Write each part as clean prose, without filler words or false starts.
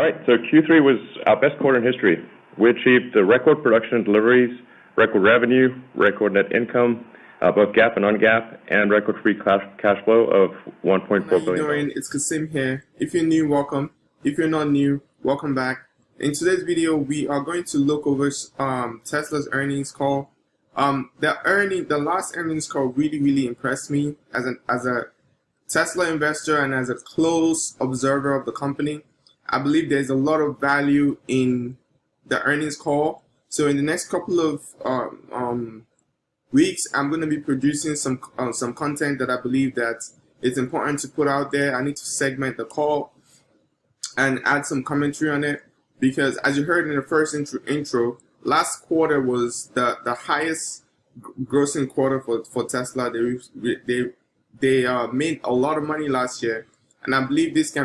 All right, so Q3 was our best quarter in history. We achieved the record production and deliveries, record revenue, record net income, both GAAP and non-GAAP, and record free cash flow of $1.4 billion. How are you doing? It's Kaseem here. If you're new, welcome. If you're not new, welcome back. In today's video, we are going to look over Tesla's earnings call. The last earnings call really impressed me as a Tesla investor and as a close observer of the company. I believe there's a lot of value in the earnings call. So in the next couple of weeks, I'm going to be producing some content that I believe that it's important to put out there. I need to segment the call and add some commentary on it, because as you heard in the first intro, last quarter was the highest grossing quarter for Tesla. They made a lot of money last year, and I believe this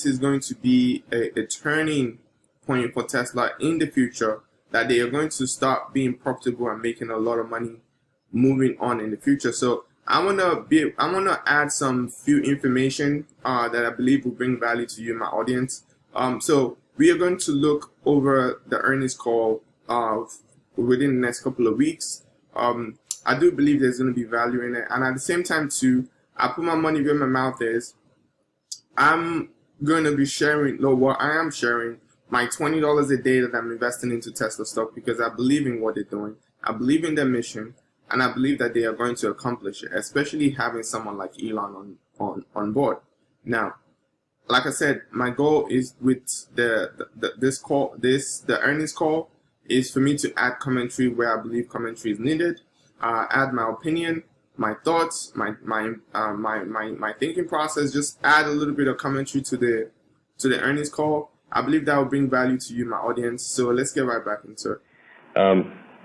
is going to be a turning point for Tesla in the future, that they are going to start being profitable and making a lot of money moving on in the future. So I wanna add some few information that I believe will bring value to you, my audience. So we are going to look over the earnings call within the next couple of weeks. I do believe there's going to be value in it, and at the same time too, I put my money where my mouth is. I'm going to be sharing, I am sharing my $20 a day that I'm investing into Tesla stock, because I believe in what they're doing. I believe in their mission, and I believe that they are going to accomplish it, especially having someone like Elon on board. Now, like I said, my goal is with the earnings call is for me to add commentary where I believe commentary is needed, add my opinion, my thoughts, my thinking process, just add a little bit of commentary to the earnings call. I believe that will bring value to you, my audience. So let's get right back into it.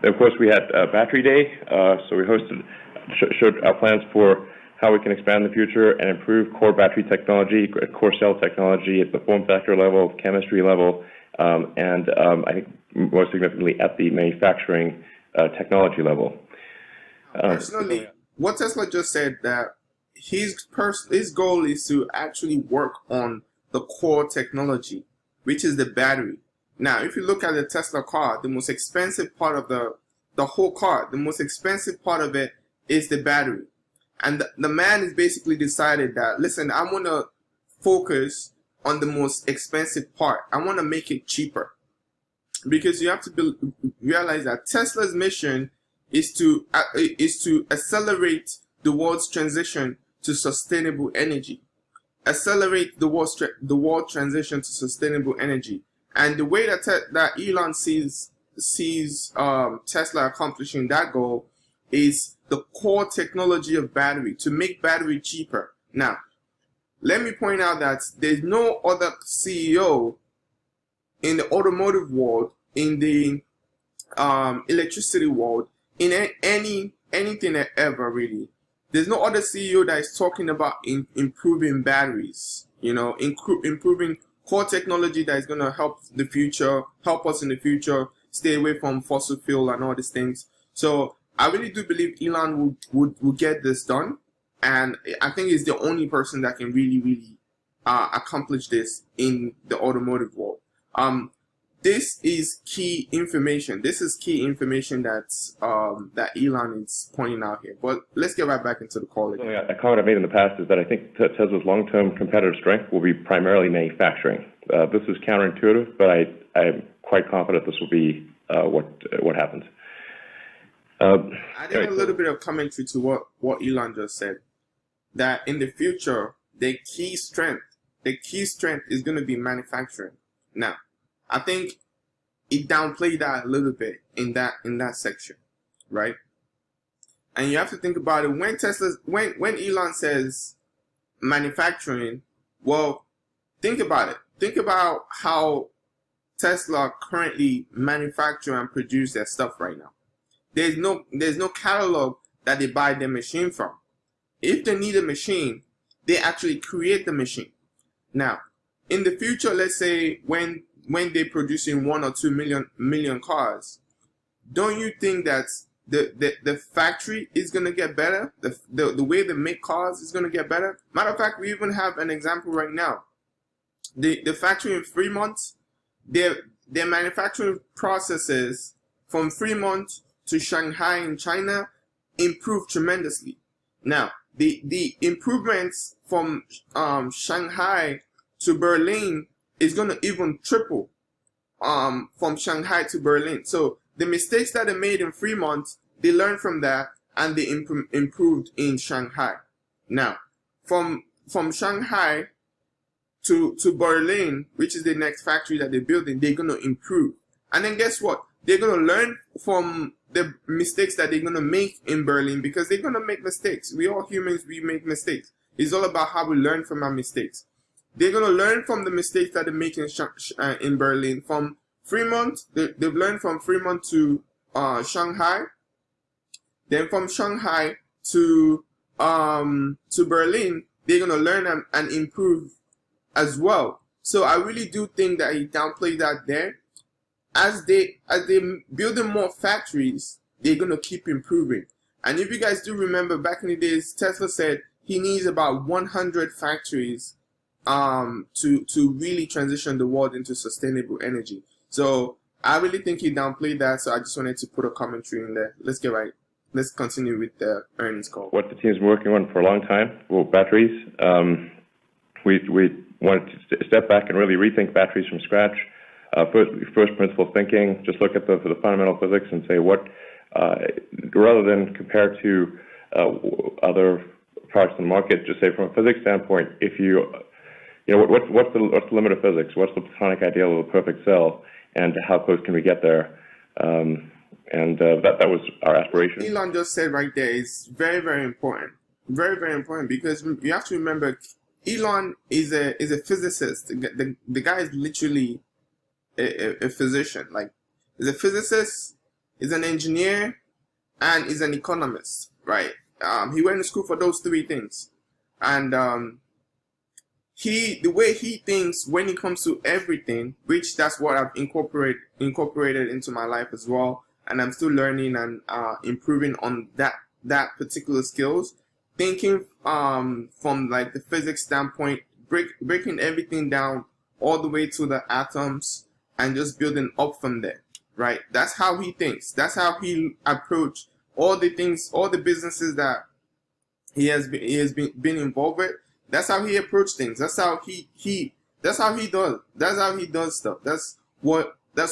Of course, we had Battery Day, so we showed our plans for how we can expand in the future and improve core battery technology, core cell technology at the form factor level, chemistry level, and I think most significantly at the manufacturing technology level. Personally, what Tesla just said, that his goal is to actually work on the core technology, which is the battery. Now, if you look at the Tesla car, the most expensive part of the whole car, the most expensive part of it is the battery. And the man has basically decided that, listen, I want to focus on the most expensive part. I want to make it cheaper. Because you have to realize that Tesla's mission is to accelerate the world's transition to sustainable energy. Accelerate the world transition to sustainable energy. And the way that Elon sees Tesla accomplishing that goal is the core technology of battery, to make battery cheaper. Now, let me point out that there's no other CEO in the automotive world, in the electricity world, in anything ever really. There's no other CEO that is talking about improving batteries, improving core technology that is going to help us in the future, stay away from fossil fuel and all these things. So I really do believe Elon would get this done, and I think he's the only person that can really accomplish this in the automotive world. This is key information. This is key information that Elon is pointing out here. But let's get right back into the call again. A comment I've made in the past is that I think Tesla's long-term competitive strength will be primarily manufacturing. This is counterintuitive, but I'm quite confident this will be what happens. I did a little bit of commentary to what Elon just said, that in the future, the key strength is going to be manufacturing. Now, I think it downplayed that a little bit in that section, right? And you have to think about it. When Elon says manufacturing, well, think about it. Think about how Tesla currently manufacture and produce their stuff right now. There's no catalog that they buy their machine from. If they need a machine, they actually create the machine. Now, in the future, let's say when they're producing 1 or 2 million cars, don't you think that the factory is going to get better? The way they make cars is going to get better? Matter of fact, we even have an example right now. The factory in Fremont their manufacturing processes from Fremont to Shanghai in China improved tremendously. Now, the improvements from Shanghai to Berlin is going to even triple from Shanghai to Berlin. So the mistakes that they made in Fremont, they learned from that and they improved in Shanghai. Now, from Shanghai to Berlin, which is the next factory that they're building, they're going to improve. And then guess what? They're going to learn from the mistakes that they're going to make in Berlin, because they're going to make mistakes. We all humans, we make mistakes. It's all about how we learn from our mistakes. They're going to learn from the mistakes that they make in Berlin. From Fremont, they've learned from Fremont to Shanghai. Then from Shanghai to Berlin, they're going to learn and improve as well. So I really do think that he downplayed that there. As they building more factories, they're going to keep improving. And if you guys do remember, back in the days, Tesla said he needs about 100 factories to really transition the world into sustainable energy. So I really think he downplayed that. So I just wanted to put a commentary in there. Let's continue with the earnings call. What the team's been working on for a long time, well, batteries. We wanted to step back and really rethink batteries from scratch. First principle thinking, just look at the fundamental physics and say what, rather than compare to other products in the market, just say from a physics standpoint, if what's the limit of physics? What's the platonic ideal of a perfect cell, and how close can we get there? That was our aspiration. Elon just said right there is very, very important. Very, very important, because you have to remember, Elon is a physicist. The guy is literally a physician. Like, he's a physicist, he's an engineer, and he's an economist, right? He went to school for those three things. And the way he thinks when it comes to everything, which that's what I've incorporated into my life as well, and I'm still learning and improving on that particular skills. Thinking from like the physics standpoint, breaking everything down all the way to the atoms and just building up from there, right? That's how he thinks. That's how he approach all the things, all the businesses that he has been involved with. That's how he approach things. That's how he does stuff. That's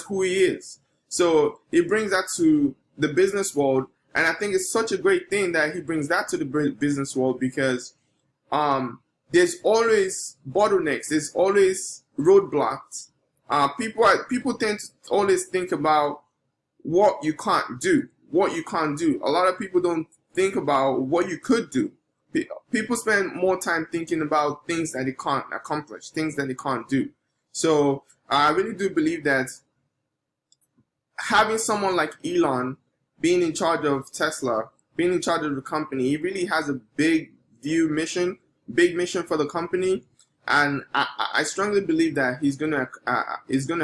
who he is. So he brings that to the business world. And I think it's such a great thing that he brings that to the business world, because there's always bottlenecks, there's always roadblocks. People tend to always think about what you can't do. A lot of people don't think about what you could do. People spend more time thinking about things that they can't accomplish, things that they can't do. So I really do believe that having someone like Elon being in charge of Tesla, being in charge of the company, he really has a big mission for the company, and I strongly believe that he's gonna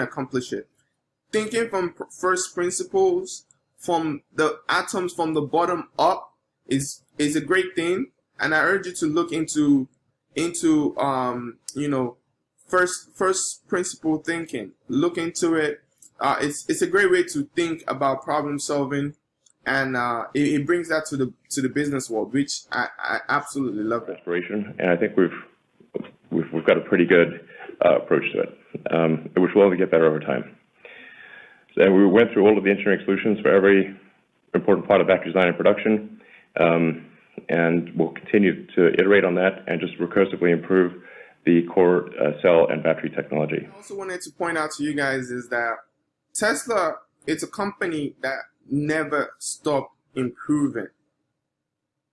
accomplish it. Thinking from first principles, from the atoms from the bottom up, is a great thing, and I urge you to look into first principle thinking. Look into it. It's a great way to think about problem solving. And it brings that to the business world, which I absolutely love. Aspiration, and I think we've got a pretty good approach to it, which will only get better over time. So we went through all of the engineering solutions for every important part of battery design and production, and we'll continue to iterate on that and just recursively improve the core cell and battery technology. I also wanted to point out to you guys is that Tesla, it's a company that never stop improving.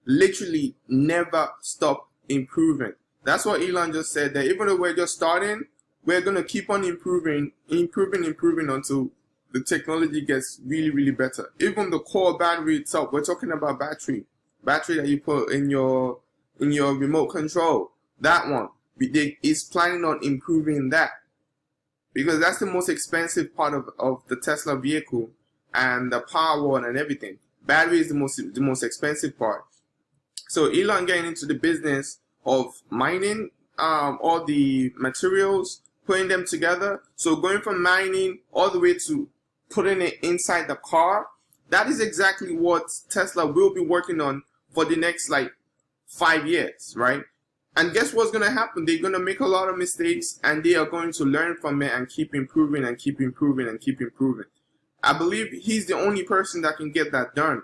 Literally never stop improving. That's what Elon just said, that even though we're just starting, we're going to keep on improving until the technology gets really, really better. Even the core battery itself, we're talking about battery that you put in your remote control. That one, is planning on improving that, because that's the most expensive part of the Tesla vehicle. And the power and everything. Battery is the most expensive part. So Elon getting into the business of mining all the materials, putting them together. So going from mining all the way to putting it inside the car, that is exactly what Tesla will be working on for the next like 5 years, right? And guess what's going to happen? They're going to make a lot of mistakes, and they are going to learn from it and keep improving and keep improving and keep improving. I believe he's the only person that can get that done.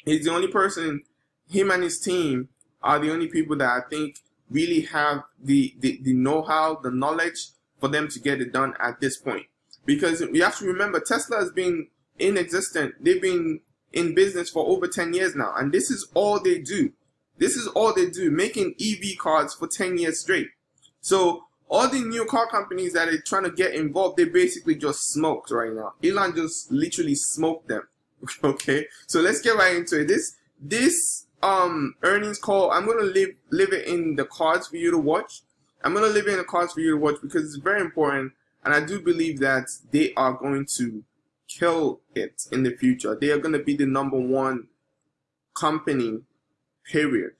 He's the only person, him and his team are the only people that I think really have the know-how, the knowledge for them to get it done at this point. Because you have to remember, Tesla has been in existence. They've been in business for over 10 years now, and this is all they do. This is all they do, making EV cars for 10 years straight. So all the new car companies that are trying to get involved, they basically just smoked right now. Elon just literally smoked them. Okay, so let's get right into it. This earnings call, I'm gonna leave it in the cards for you to watch. I'm gonna leave it in the cards for you to watch because it's very important, and I do believe that they are going to kill it in the future. They are going to be the #1 company, period.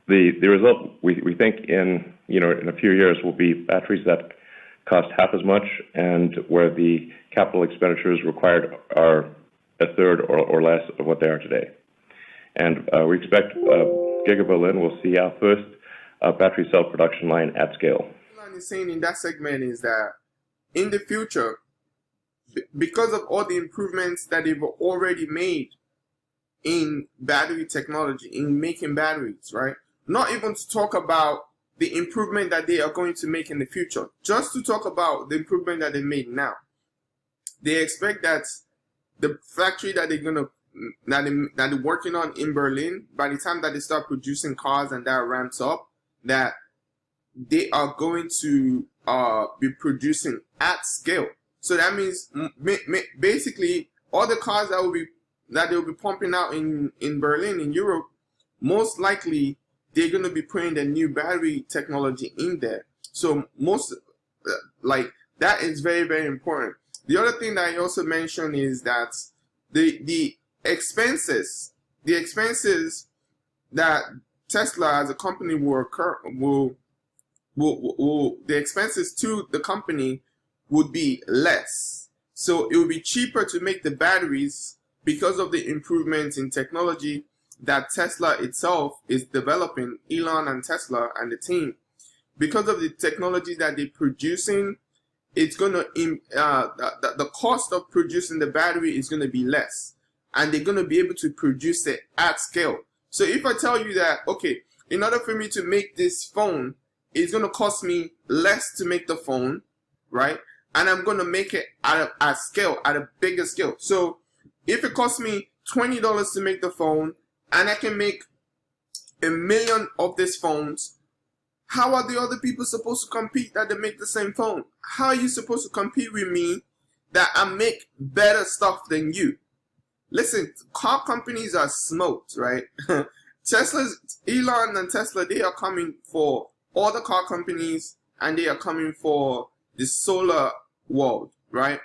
The result we think in a few years will be batteries that cost half as much, and where the capital expenditures required are a third or less of what they are today. And we expect Giga Berlin will see our first battery cell production line at scale. What I'm saying in that segment is that in the future, because of all the improvements that they've already made in battery technology, in making batteries, right? Not even to talk about the improvement that they are going to make in the future, just to talk about the improvement that they made now. They expect that the factory that they're working on in Berlin, by the time that they start producing cars and that ramps up, that they are going to be producing at scale. So that means basically all the cars that they'll be pumping out in Berlin, in Europe, most likely they're going to be putting the new battery technology in there. So that is very, very important. The other thing that I also mentioned is that the expenses that Tesla as a company the expenses to the company would be less. So it will be cheaper to make the batteries because of the improvements in technology that Tesla itself is developing, Elon and Tesla and the team. Because of the technology that they're producing, it's going to, the cost of producing the battery is going to be less. And they're going to be able to produce it at scale. So if I tell you that, okay, in order for me to make this phone, it's going to cost me less to make the phone, right? And I'm going to make it at a bigger scale. So if it costs me $20 to make the phone, and I can make 1 million of these phones, how are the other people supposed to compete that they make the same phone? How are you supposed to compete with me that I make better stuff than you? Listen, car companies are smoked, right? Elon and Tesla, they are coming for all the car companies, and they are coming for the solar world, right?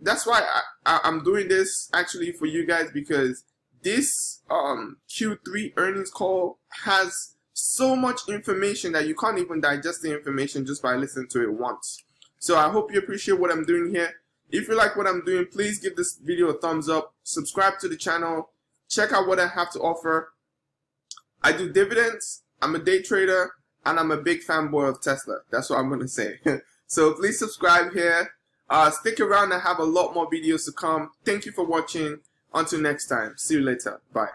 That's why I'm doing this actually for you guys, because this Q3 earnings call has so much information that you can't even digest the information just by listening to it once. So I hope you appreciate what I'm doing here. If you like what I'm doing, please give this video a thumbs up, subscribe to the channel, check out what I have to offer. I do dividends, I'm a day trader, and I'm a big fanboy of Tesla. That's what I'm going to say. So please subscribe here. Stick around, I have a lot more videos to come. Thank you for watching. Until next time. See you later. Bye.